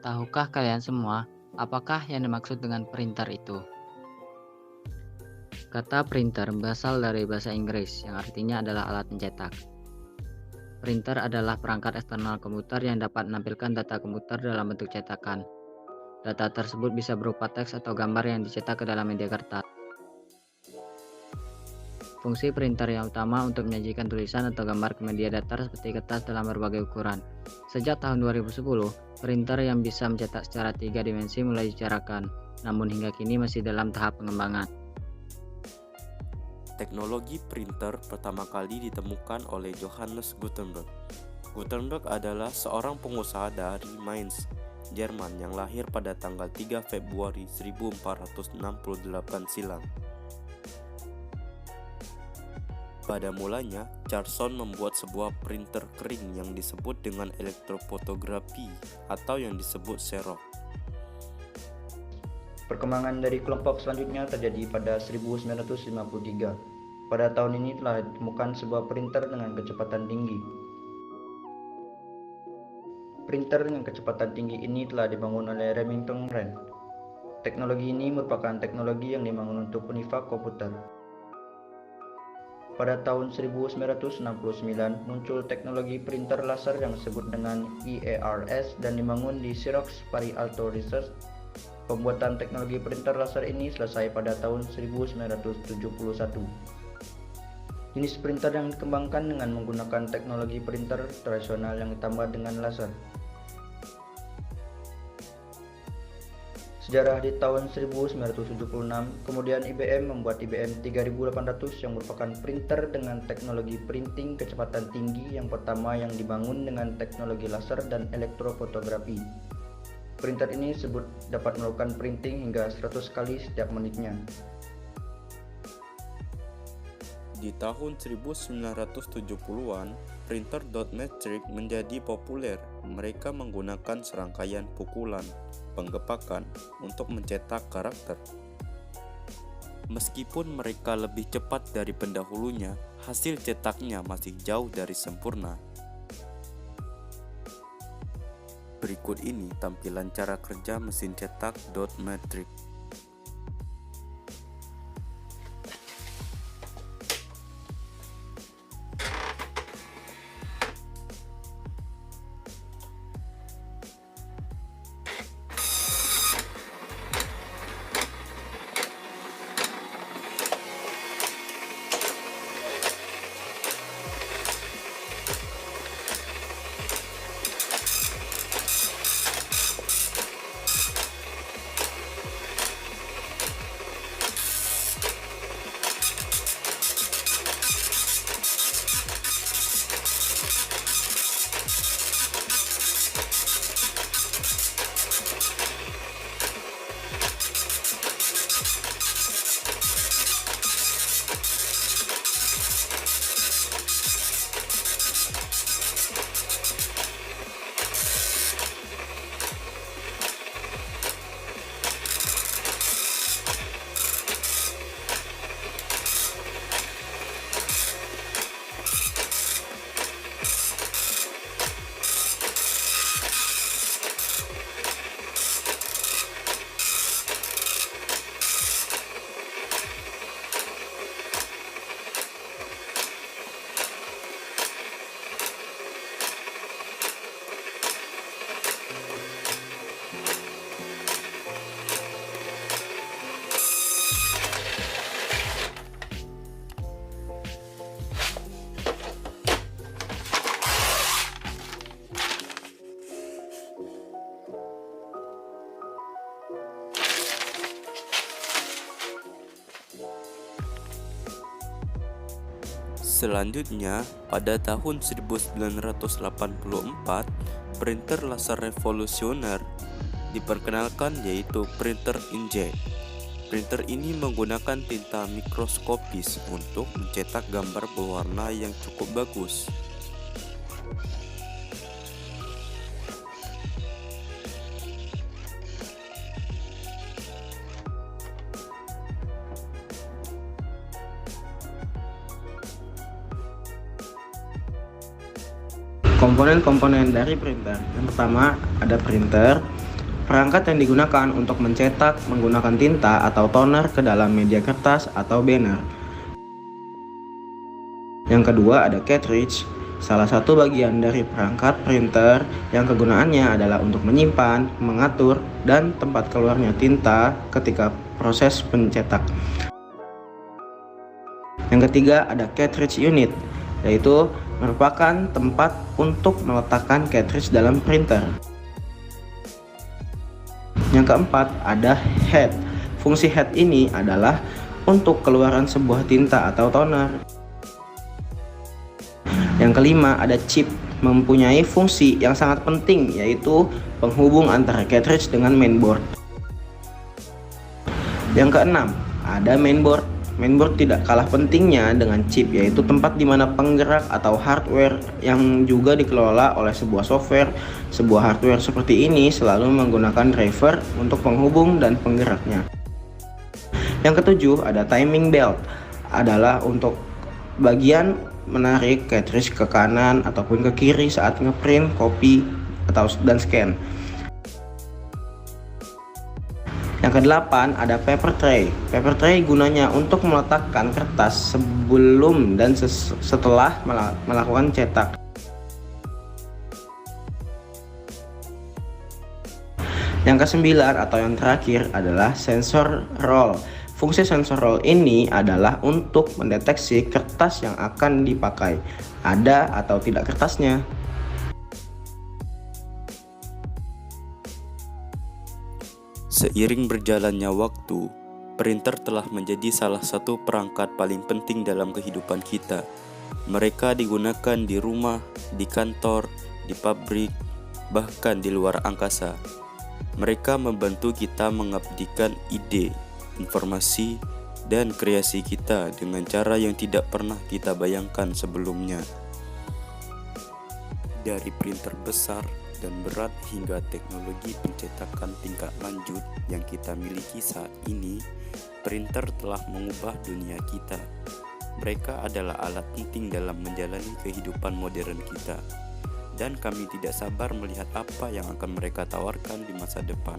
Tahukah kalian semua, apakah yang dimaksud dengan printer itu? Kata printer berasal dari bahasa Inggris yang artinya adalah alat mencetak. Printer adalah perangkat eksternal komputer yang dapat menampilkan data komputer dalam bentuk cetakan. Data tersebut bisa berupa teks atau gambar yang dicetak ke dalam media kertas. Fungsi printer yang utama untuk menyajikan tulisan atau gambar ke media datar seperti kertas dalam berbagai ukuran. Sejak tahun 2010, printer yang bisa mencetak secara 3 dimensi mulai dibicarakan, namun hingga kini masih dalam tahap pengembangan. Teknologi printer pertama kali ditemukan oleh Johannes Gutenberg. Gutenberg adalah seorang pengusaha dari Mainz, Jerman yang lahir pada tanggal 3 Februari 1468 silam. Pada mulanya, Charson membuat sebuah printer kering yang disebut dengan elektrofotografi atau yang disebut Xerox. Perkembangan dari kelompok selanjutnya terjadi pada 1953. Pada tahun ini telah ditemukan sebuah printer dengan kecepatan tinggi. Printer dengan kecepatan tinggi ini telah dibangun oleh Remington Rand. Teknologi ini merupakan teknologi yang dibangun untuk unifak komputer. Pada tahun 1969 muncul teknologi printer laser yang disebut dengan EARS dan dibangun di Xerox Palo Alto Research. Pembuatan teknologi printer laser ini selesai pada tahun 1971. Jenis printer yang dikembangkan dengan menggunakan teknologi printer tradisional yang ditambah dengan laser. Sejarah di tahun 1976, kemudian IBM membuat IBM 3800 yang merupakan printer dengan teknologi printing kecepatan tinggi yang pertama yang dibangun dengan teknologi laser dan elektrofotografi. Printer ini disebut dapat melakukan printing hingga 100 kali setiap menitnya. Di tahun 1970-an, printer dot matrix menjadi populer. Mereka menggunakan serangkaian pukulan, penggepakan untuk mencetak karakter. Meskipun mereka lebih cepat dari pendahulunya, hasil cetaknya masih jauh dari sempurna. Berikut ini tampilan cara kerja mesin cetak dot matrix. Selanjutnya, pada tahun 1984, printer laser revolusioner diperkenalkan yaitu printer inkjet. Printer ini menggunakan tinta mikroskopis untuk mencetak gambar berwarna yang cukup bagus. Komponen-komponen dari printer. Yang pertama ada printer, perangkat yang digunakan untuk mencetak menggunakan tinta atau toner ke dalam media kertas atau banner. Yang kedua ada cartridge, salah satu bagian dari perangkat printer yang kegunaannya adalah untuk menyimpan, mengatur, dan tempat keluarnya tinta ketika proses pencetak. Yang ketiga ada cartridge unit, yaitu merupakan tempat untuk meletakkan cartridge dalam printer. Yang keempat ada head. Fungsi head ini adalah untuk keluaran sebuah tinta atau toner. Yang kelima ada chip, mempunyai fungsi yang sangat penting, yaitu penghubung antara cartridge dengan mainboard. Yang keenam ada mainboard. Mainboard tidak kalah pentingnya dengan chip, yaitu tempat di mana penggerak atau hardware yang juga dikelola oleh sebuah software. Sebuah hardware seperti ini selalu menggunakan driver untuk penghubung dan penggeraknya. Yang ketujuh ada timing belt, adalah untuk bagian menarik cartridge ke kanan ataupun ke kiri saat ngeprint, copy, dan scan. Yang kedelapan ada paper tray. Paper tray gunanya untuk meletakkan kertas sebelum dan setelah melakukan cetak. Yang kesembilan atau yang terakhir adalah sensor roll. Fungsi sensor roll ini adalah untuk mendeteksi kertas yang akan dipakai, ada atau tidak kertasnya. Seiring berjalannya waktu, printer telah menjadi salah satu perangkat paling penting dalam kehidupan kita. Mereka digunakan di rumah, di kantor, di pabrik, bahkan di luar angkasa. Mereka membantu kita mengabdikan ide, informasi, dan kreasi kita dengan cara yang tidak pernah kita bayangkan sebelumnya. Dari printer besar dan berat hingga teknologi pencetakan tingkat lanjut yang kita miliki saat ini, printer telah mengubah dunia kita. Mereka adalah alat penting dalam menjalani kehidupan modern kita, dan kami tidak sabar melihat apa yang akan mereka tawarkan di masa depan.